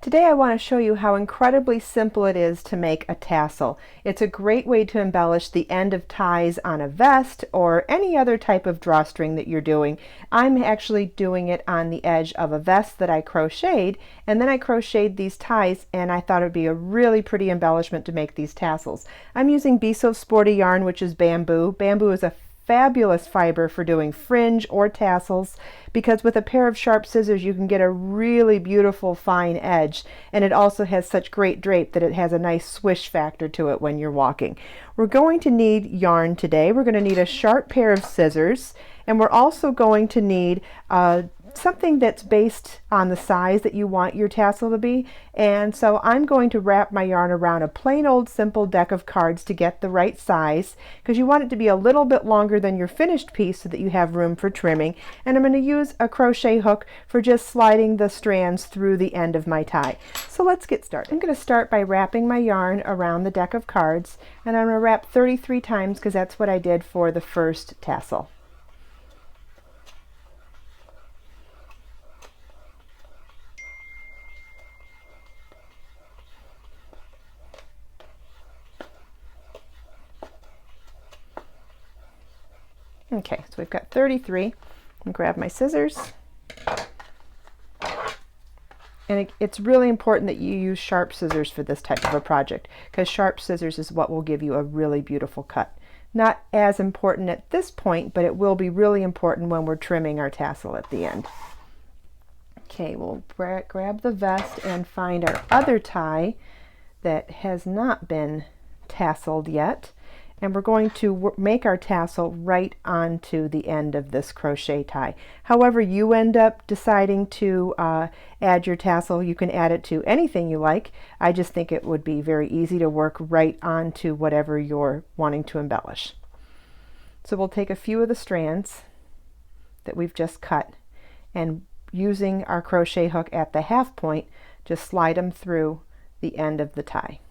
Today I want to show you how incredibly simple it is to make a tassel. It's a great way to embellish the end of ties on a vest or any other type of drawstring that you're doing. I'm actually doing it on the edge of a vest that I crocheted, and then I crocheted these ties, and I thought it would be a really pretty embellishment to make these tassels. I'm using Be So Sporty yarn, which is bamboo. Bamboo is a fabulous fiber for doing fringe or tassels because with a pair of sharp scissors you can get a really beautiful fine edge, and it also has such great drape that it has a nice swish factor to it when you're walking. We're going to need yarn today. We're going to need a sharp pair of scissors, and we're also going to need something that's based on the size that you want your tassel to be. And so I'm going to wrap my yarn around a plain old simple deck of cards to get the right size, because you want it to be a little bit longer than your finished piece so that you have room for trimming. And I'm going to use a crochet hook for just sliding the strands through the end of my tie. So let's get started. I'm going to start by wrapping my yarn around the deck of cards, and I'm going to wrap 33 times because that's what I did for the first tassel. Okay, so we've got 33. I'll grab my scissors. And it's really important that you use sharp scissors for this type of a project, because sharp scissors is what will give you a really beautiful cut. Not as important at this point, but it will be really important when we're trimming our tassel at the end. Okay, we'll grab the vest and find our other tie that has not been tasseled yet. And we're going to make our tassel right onto the end of this crochet tie. However you end up deciding to add your tassel, you can add it to anything you like. I just think it would be very easy to work right onto whatever you're wanting to embellish. So we'll take a few of the strands that we've just cut, and using our crochet hook at the half point, just slide them through the end of the tie.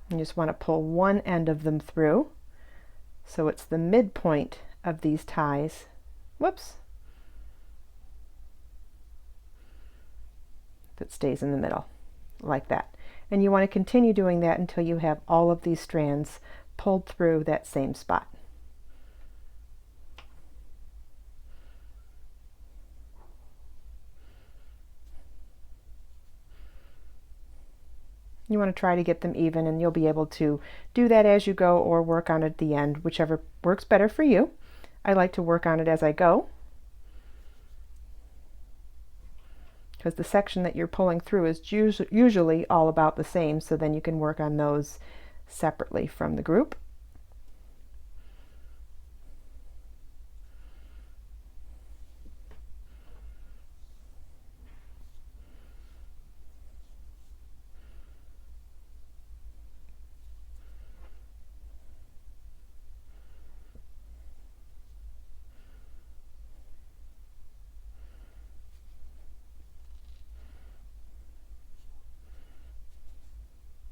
You just want to pull one end of them through, so it's the midpoint of these ties. Whoops. That stays in the middle, like that. And you want to continue doing that until you have all of these strands pulled through that same spot. You want to try to get them even, and you'll be able to do that as you go or work on it at the end, whichever works better for you. I like to work on it as I go, because the section that you're pulling through is usually all about the same, so then you can work on those separately from the group.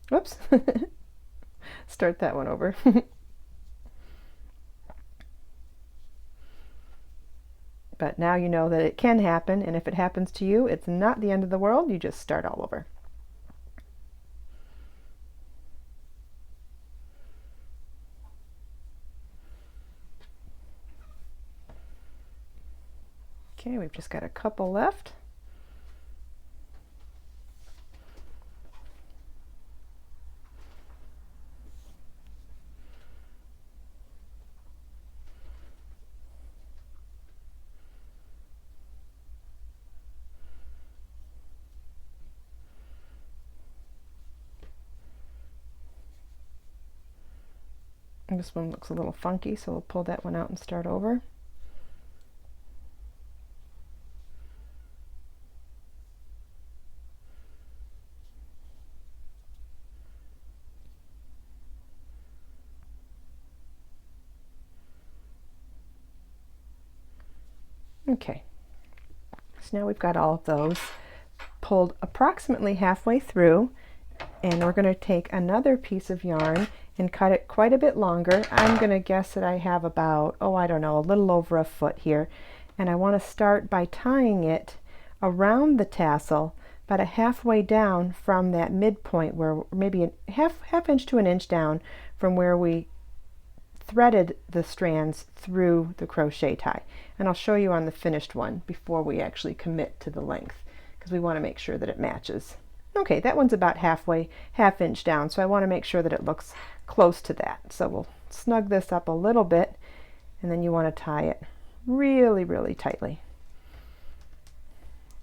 Whoops. Start that one over. But now you know that it can happen, and if it happens to you, it's not the end of the world. You just start all over. Okay, we've just got a couple left. This one looks a little funky, so we'll pull that one out and start over. Okay, so now we've got all of those pulled approximately halfway through, and we're going to take another piece of yarn and cut it quite a bit longer. I'm going to guess that I have about, oh, I don't know, a little over a foot here. and I want to start by tying it around the tassel, about a halfway down from that midpoint, where maybe a half inch to an inch down from where we threaded the strands through the crochet tie. And I'll show you on the finished one before we actually commit to the length, because we want to make sure that it matches. Okay, that one's about half inch down, so I want to make sure that it looks close to that. So we'll snug this up a little bit, and then you want to tie it really, really tightly.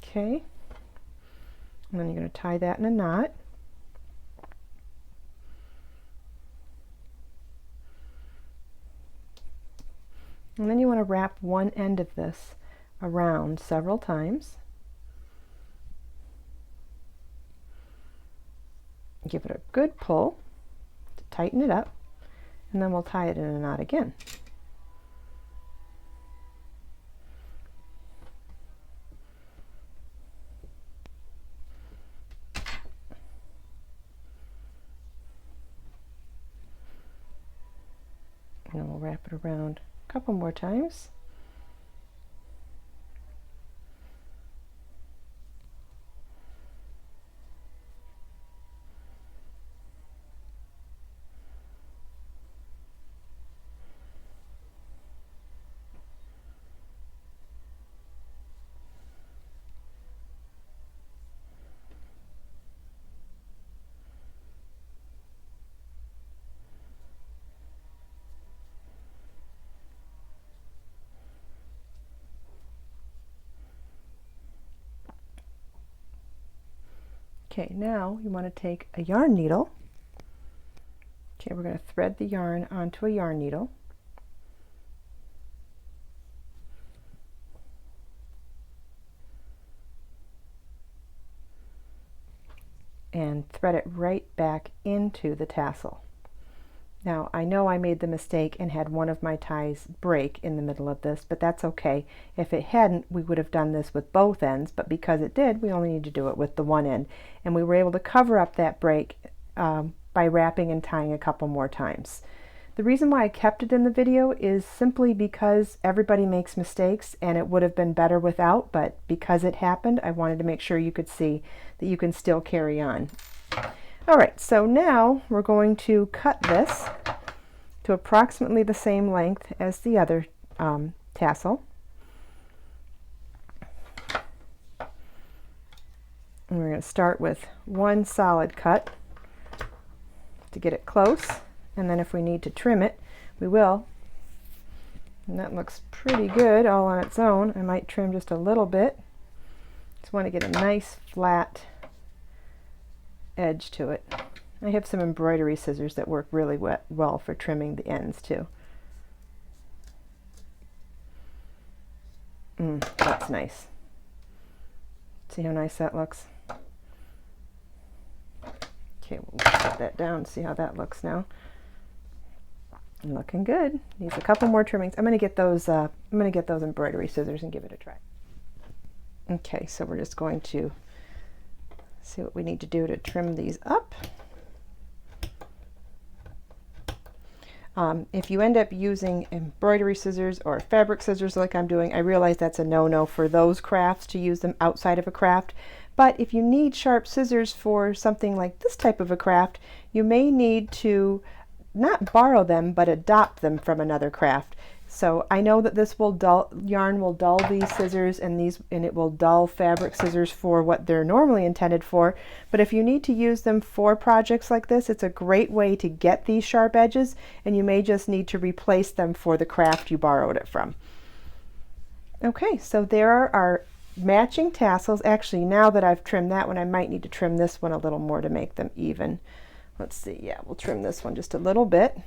Okay, and then you're going to tie that in a knot. And then you want to wrap one end of this around several times. Give it a good pull to tighten it up, and then we'll tie it in a knot again. And then we'll wrap it around a couple more times. Okay, now you want to take a yarn needle. Okay, we're going to thread the yarn onto a yarn needle. And thread it right back into the tassel. Now, I know I made the mistake and had one of my ties break in the middle of this, but that's okay. If it hadn't, we would have done this with both ends, but because it did, we only need to do it with the one end. And we were able to cover up that break by wrapping and tying a couple more times. The reason why I kept it in the video is simply because everybody makes mistakes, and it would have been better without, but because it happened, I wanted to make sure you could see that you can still carry on. All right, so now we're going to cut this to approximately the same length as the other tassel. And we're going to start with one solid cut to get it close, and then if we need to trim it, we will. And that looks pretty good all on its own. I might trim just a little bit. Just want to get a nice flat edge to it. I have some embroidery scissors that work really well for trimming the ends too. That's nice. See how nice that looks? Okay, we'll set that down and see how that looks now. Looking good. Needs a couple more trimmings. I'm going to get those embroidery scissors and give it a try. Okay, so we're just going to see what we need to do to trim these up. If you end up using embroidery scissors or fabric scissors like I'm doing, I realize that's a no-no for those crafts to use them outside of a craft. But if you need sharp scissors for something like this type of a craft, you may need to not borrow them, but adopt them from another craft. So I know that this yarn will dull these scissors, and it will dull fabric scissors for what they're normally intended for. But if you need to use them for projects like this, it's a great way to get these sharp edges, and you may just need to replace them for the craft you borrowed it from. Okay, so there are our matching tassels. Actually, now that I've trimmed that one, I might need to trim this one a little more to make them even. Let's see, yeah, we'll trim this one just a little bit.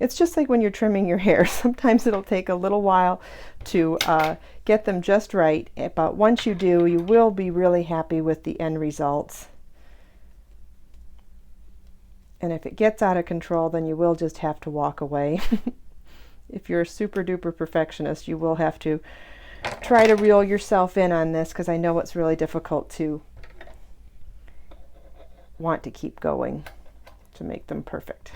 It's just like when you're trimming your hair. Sometimes it'll take a little while to get them just right, but once you do, you will be really happy with the end results. And if it gets out of control, then you will just have to walk away. If you're a super duper perfectionist, you will have to try to reel yourself in on this, because I know it's really difficult to want to keep going to make them perfect.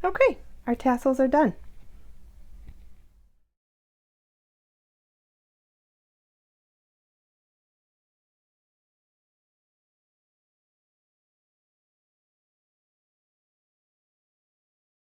Okay, our tassels are done.